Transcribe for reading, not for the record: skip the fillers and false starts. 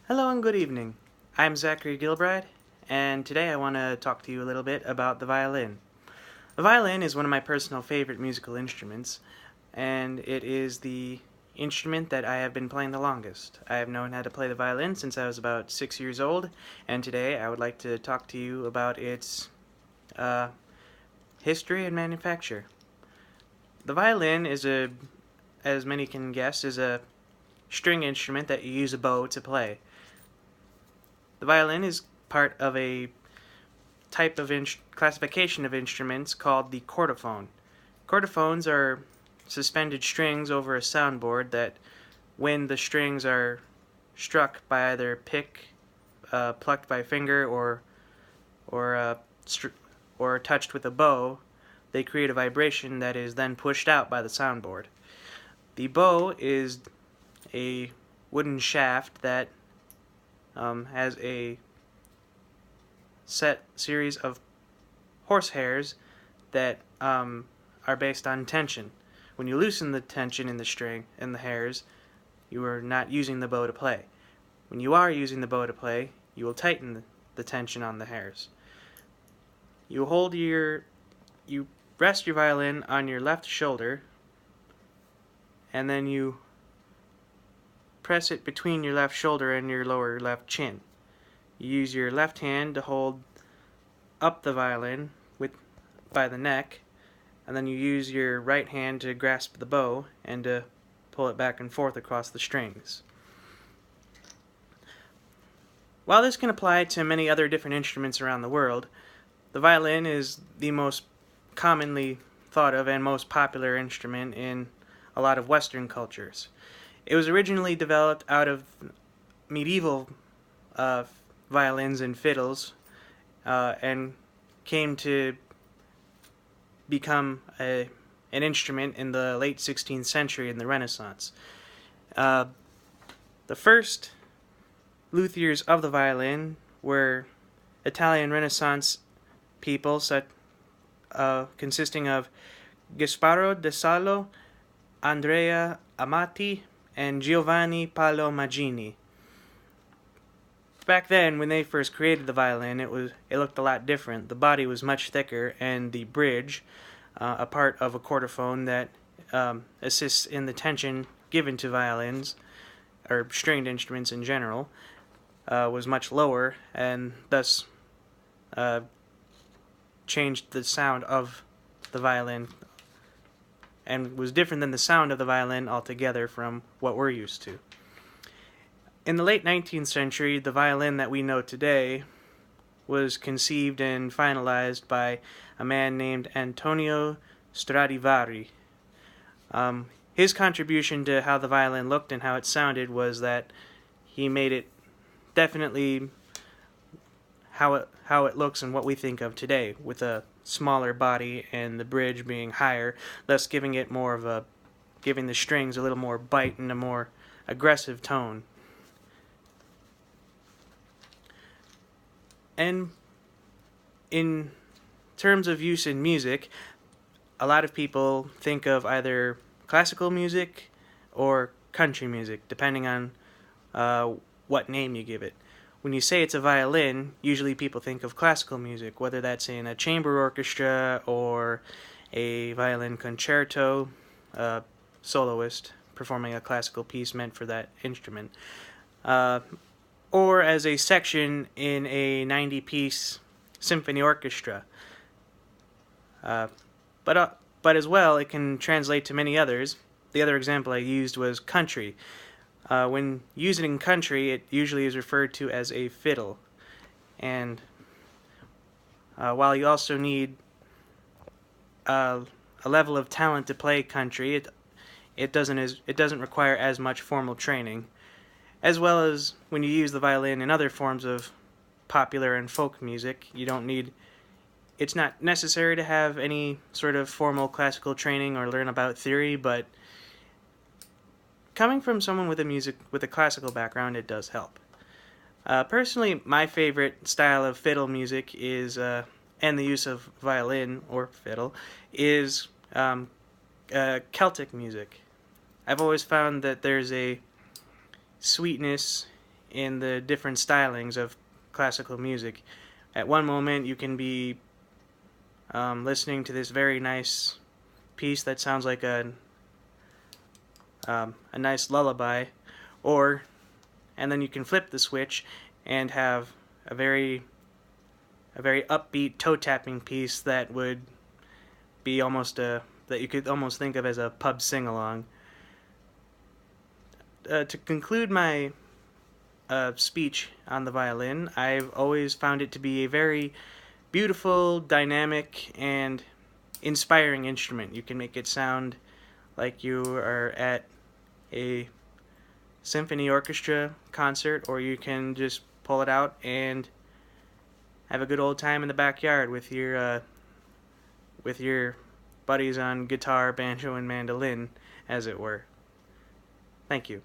Hello and good evening. I'm Zachary Gilbride, and today I want to talk to you a little bit about the violin. The violin is one of my personal favorite musical instruments, and it is the instrument that I have been playing the longest. I have known how to play the violin since I was about 6 years old, and today I would like to talk to you about its history and manufacture. The violin as many can guess, is a string instrument that you use a bow to play. The violin is part of a type of classification of instruments called the chordophone. Chordophones are suspended strings over a soundboard that, when the strings are struck by either pick, plucked by finger, or touched with a bow, they create a vibration that is then pushed out by the soundboard. The bow is a wooden shaft that has a set series of horsehairs that are based on tension. When you loosen the tension in the string and the hairs, you are not using the bow to play. When you are using the bow to play, you will tighten the tension on the hairs. You rest your violin on your left shoulder, and then you press it between your left shoulder and your lower left chin. You use your left hand to hold up the violin by the neck, and then you use your right hand to grasp the bow and to pull it back and forth across the strings. While this can apply to many other different instruments around the world, the violin is the most commonly thought of and most popular instrument in a lot of Western cultures. It was originally developed out of medieval violins and fiddles, and came to become an instrument in the late 16th century in the Renaissance. The first luthiers of the violin were Italian Renaissance people, consisting of Gasparo da Salo, Andrea Amati, and Giovanni Paolo Maggini. Back then, when they first created the violin, it looked a lot different. The body was much thicker, and the bridge, a part of a chordophone that assists in the tension given to violins, or stringed instruments in general, was much lower, and thus changed the sound of the violin, and was different than the sound of the violin altogether from what we're used to. In the late 19th century, the violin that we know today was conceived and finalized by a man named Antonio Stradivari. His contribution to how the violin looked and how it sounded was that he made it definitely how it looks and what we think of today, with a smaller body and the bridge being higher, thus giving the strings a little more bite and a more aggressive tone. And in terms of use in music, a lot of people think of either classical music or country music, depending on what name you give it. When you say it's a violin, usually people think of classical music, whether that's in a chamber orchestra or a violin concerto, a soloist performing a classical piece meant for that instrument, or as a section in a 90-piece symphony orchestra. But as well, it can translate to many others. The other example I used was country. When used in country, it usually is referred to as a fiddle. And while you also need a level of talent to play country, it doesn't require as much formal training. As well as when you use the violin in other forms of popular and folk music, it's not necessary to have any sort of formal classical training or learn about theory, but coming from someone with a classical background, it does help. Personally, my favorite style of fiddle music is, and the use of violin or fiddle, is Celtic music. I've always found that there's a sweetness in the different stylings of classical music. At one moment, you can be listening to this very nice piece that sounds like a nice lullaby, and then you can flip the switch and have a very upbeat toe tapping piece that would be that you could almost think of as a pub sing along. To conclude my speech on the violin, I've always found it to be a very beautiful, dynamic, and inspiring instrument. You can make it sound like you are at a symphony orchestra concert, or you can just pull it out and have a good old time in the backyard with your buddies on guitar, banjo, and mandolin, as it were. Thank you.